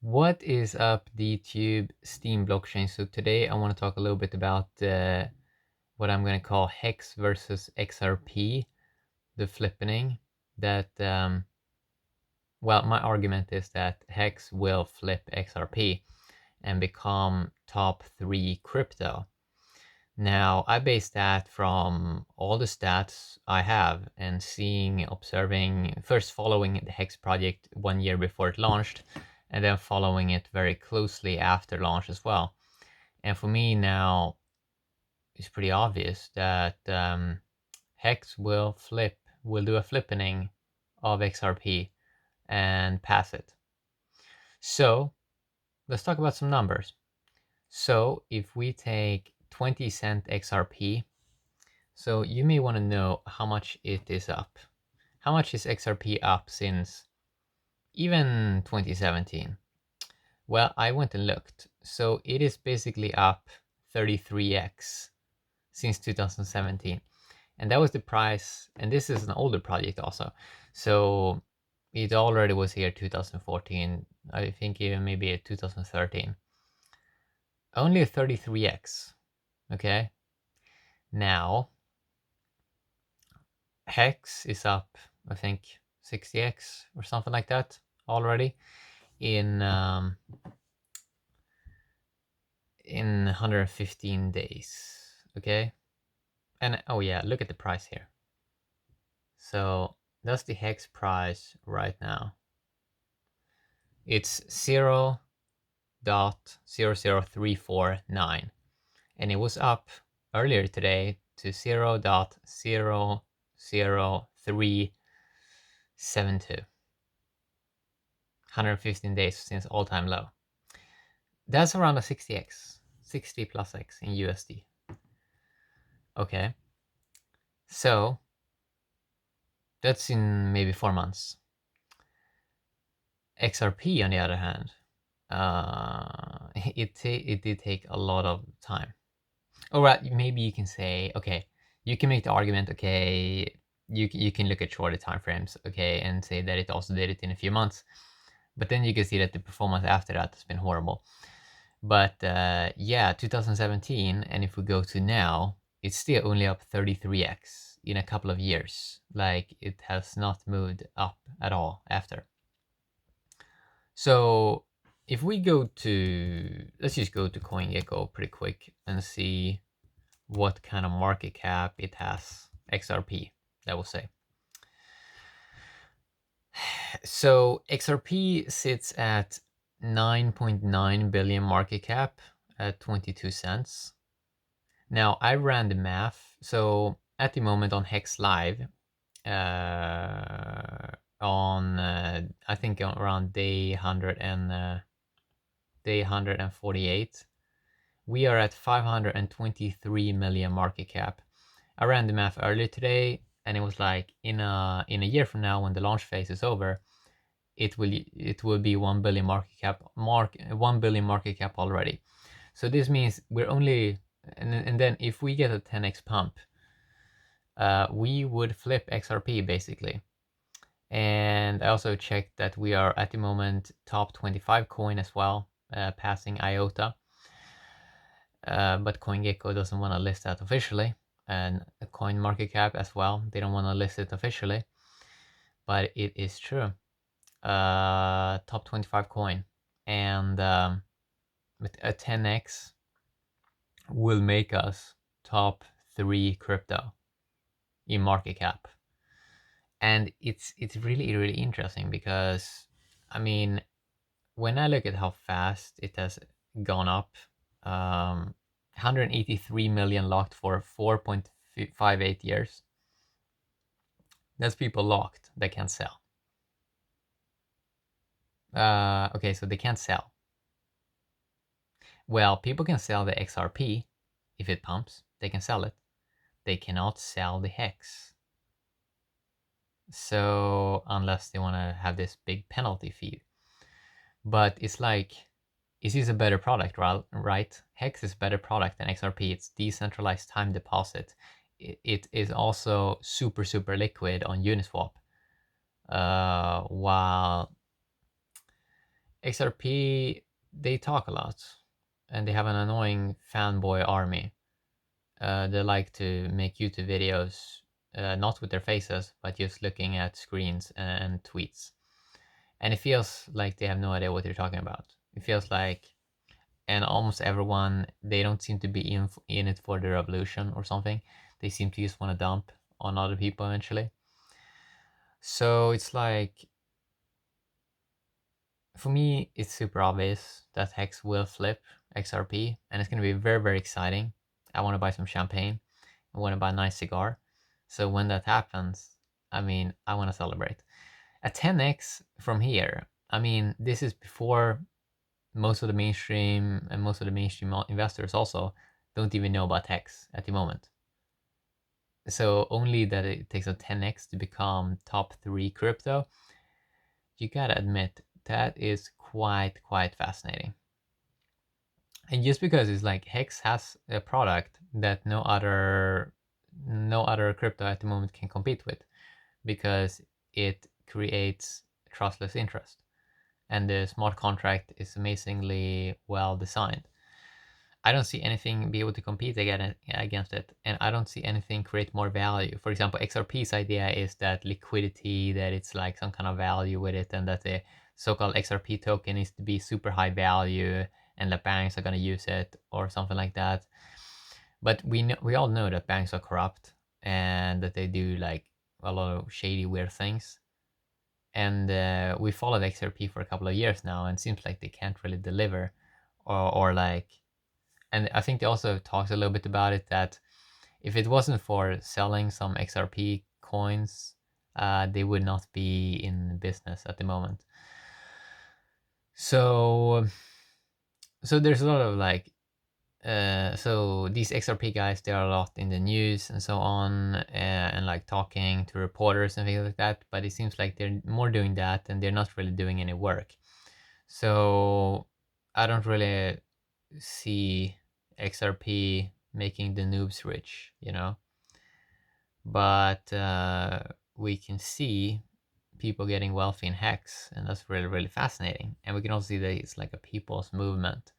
What is up, DTube Steam blockchain? So today I want to talk a little bit about what I'm going to call HEX versus XRP, the flippening. That well, my argument is that HEX will flip XRP and become top 3 crypto. Now, I base that from all the stats I have and observing, first following the HEX project 1 year before it launched, and then following it very closely after launch as well. And for me now, it's pretty obvious that HEX will do a flippening of XRP and pass it. So let's talk about some numbers. So if we take 20-cent XRP, so you may want to know how much it is up. How much is XRP up since even 2017? Well, I went and looked. So it is basically up 33x since 2017. And that was the price. And this is an older project also. So it already was here 2014. I think even maybe 2013. Only a 33x. Okay. Now, HEX is up, I think, 60x or something like that already in 115 days. Okay. And oh yeah, look at the price here. So that's the HEX price right now. It's 0.00349, and it was up earlier today to 0.00372. 115 days since all-time low. That's around a 60x, 60 plus x in USD. Okay, so that's in maybe 4 months. XRP, on the other hand, it did take a lot of time. All right, maybe you can say, okay, you can make the argument, okay, you can look at shorter time frames, okay, and say that it also did it in a few months, but then you can see that the performance after that has been horrible. But yeah, 2017, and if we go to now, it's still only up 33x in a couple of years. Like, it has not moved up at all after. So if we go to, let's just go to CoinGecko pretty quick and see what kind of market cap it has, XRP, that will say. So XRP sits at 9.9 billion market cap at 22 cents. Now, I ran the math. So at the moment on HEX Live, on I think around day 148, we are at 523 million market cap. I ran the math earlier today, and it was like in a year from now, when the launch phase is over, it will be 1 billion market cap 1 billion market cap already. So this means we're only, and then if we get a 10x pump, we would flip XRP basically. And I also checked that we are at the moment top 25 coin as well, passing IOTA. But CoinGecko doesn't want to list that officially, and Coin Market Cap as well. They don't want to list it officially, but it is true. Top 25 coin, and with a 10x will make us top 3 crypto in market cap. And it's really interesting because, I mean, when I look at how fast it has gone up, 183 million locked for 4.58 years. That's people locked that can't sell. Okay, so they can't sell. Well, people can sell the XRP if it pumps. They can sell it. They cannot sell the HEX. So unless they want to have this big penalty fee. But it's like, is this a better product, right? HEX is a better product than XRP. It's decentralized time deposit. It is also super liquid on Uniswap. While XRP, they talk a lot, and they have an annoying fanboy army. They like to make YouTube videos, not with their faces, but just looking at screens and tweets. And it feels like they have no idea what they're talking about. It feels like, and almost everyone, they don't seem to be in it for the revolution or something. They seem to just want to dump on other people eventually. So it's like, for me, it's super obvious that HEX will flip XRP, and it's going to be very, very exciting. I want to buy some champagne. I want to buy a nice cigar. So when that happens, I mean, I want to celebrate. At 10x from here, I mean, this is before most of the mainstream and most of the mainstream investors also don't even know about HEX at the moment. So only that it takes a 10x to become top 3 crypto, you gotta admit that is quite fascinating. And just because it's like HEX has a product that no other crypto at the moment can compete with, because it creates trustless interest, and the smart contract is amazingly well designed. I don't see anything be able to compete against it, and I don't see anything create more value. For example, XRP's idea is that liquidity, that it's like some kind of value with it, and that the so-called XRP token is to be super high value, and that banks are going to use it or something like that. But we all know that banks are corrupt, and that they do like a lot of shady, weird things. And we followed XRP for a couple of years now, and it seems like they can't really deliver, or like. And I think they also talked a little bit about it, that if it wasn't for selling some XRP coins, they would not be in business at the moment. So there's a lot of like, so these XRP guys, they are a lot in the news and so on, and like talking to reporters and things like that. But it seems like they're more doing that, and they're not really doing any work. So I don't really see XRP making the noobs rich, you know. But we can see people getting wealthy in HEX, and that's really fascinating. And we can also see that it's like a people's movement.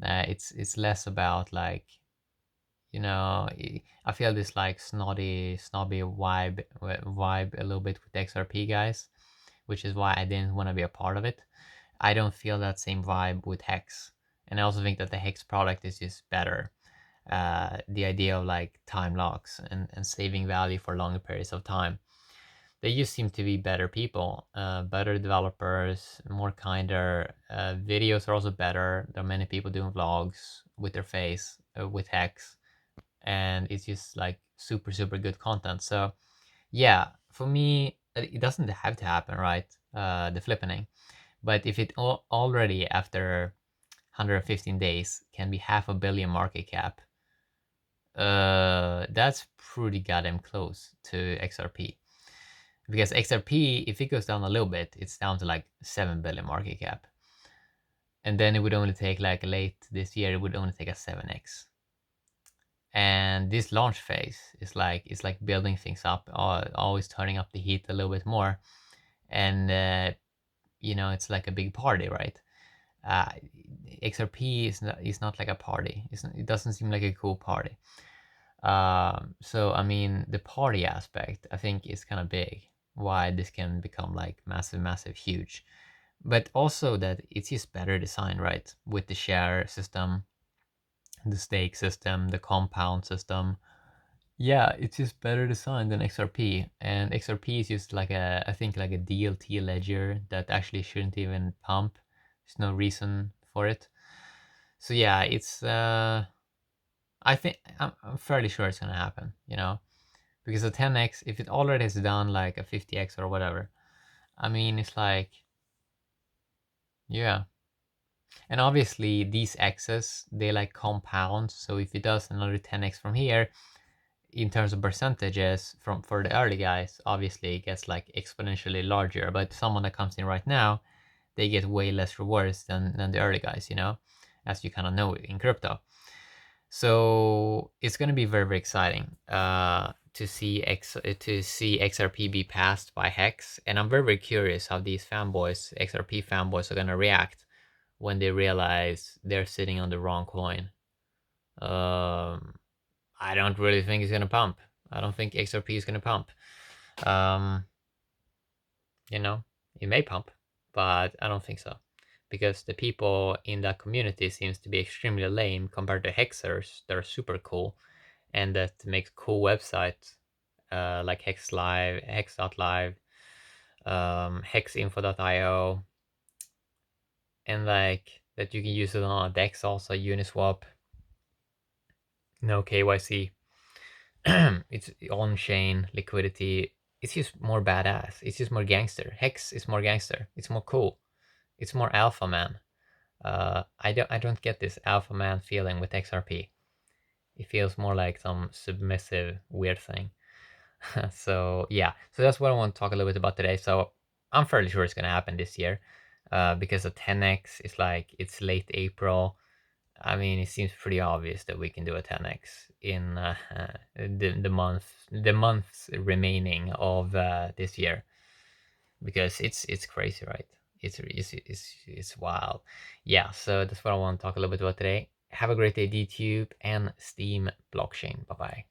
It's less about like, you know, I feel this like snobby vibe a little bit with the XRP guys, which is why I didn't want to be a part of it. I don't feel that same vibe with HEX, and I also think that the HEX product is just better. The idea of like time locks and saving value for longer periods of time. They just seem to be better people, better developers, more kinder. Videos are also better. There are many people doing vlogs with their face, with HEX, and it's just like super good content. So yeah, for me, it doesn't have to happen, right? The flippening. But if it already after 115 days can be 500 million market cap, that's pretty goddamn close to XRP. Because XRP, if it goes down a little bit, it's down to like 7 billion market cap. And then it would only take like late this year, it would only take a 7x. And this launch phase is like, it's like building things up, always turning up the heat a little bit more. And you know, it's like a big party, right? XRP is not like a party. It doesn't seem like a cool party. So I mean, the party aspect, I think, is kind of big. Why this can become like massive, huge. But also that it's just better designed, right? With the share system, the stake system, the compound system. Yeah, it's just better designed than XRP. And XRP is just like I think like a DLT ledger that actually shouldn't even pump. There's no reason for it. So yeah, it's I think I'm fairly sure it's gonna happen, you know, because a 10x, if it already has done like a 50x or whatever, I mean, it's like, yeah. And obviously these x's, they like compound. So if it does another 10x from here, in terms of percentages for the early guys, obviously it gets like exponentially larger. But someone that comes in right now, they get way less rewards than the early guys, you know, as you kind of know in crypto. So it's going to be very exciting. to see XRP be passed by HEX, and I'm very, very curious how these fanboys, XRP fanboys, are gonna react when they realize they're sitting on the wrong coin. I don't really think it's gonna pump. I don't think XRP is gonna pump. You know, it may pump, but I don't think so, because the people in that community seems to be extremely lame compared to hexers that are super cool and that make cool websites like Hex Live, Hex.live, Hexinfo.io, and like that you can use it on a DEX also, Uniswap, no KYC. It's on-chain liquidity. It's just more badass. It's just more gangster. Hex is more gangster. It's more cool. It's more alpha man. I don't get this alpha man feeling with XRP. It feels more like some submissive weird thing. So yeah, so that's what I want to talk a little bit about today. So I'm fairly sure it's gonna happen this year, because the 10x is like it's late April. I mean, it seems pretty obvious that we can do a 10x in the months remaining of this year, because it's crazy, right? It's wild. Yeah, so that's what I want to talk a little bit about today. Have a great day, DTube and Steam blockchain. Bye bye.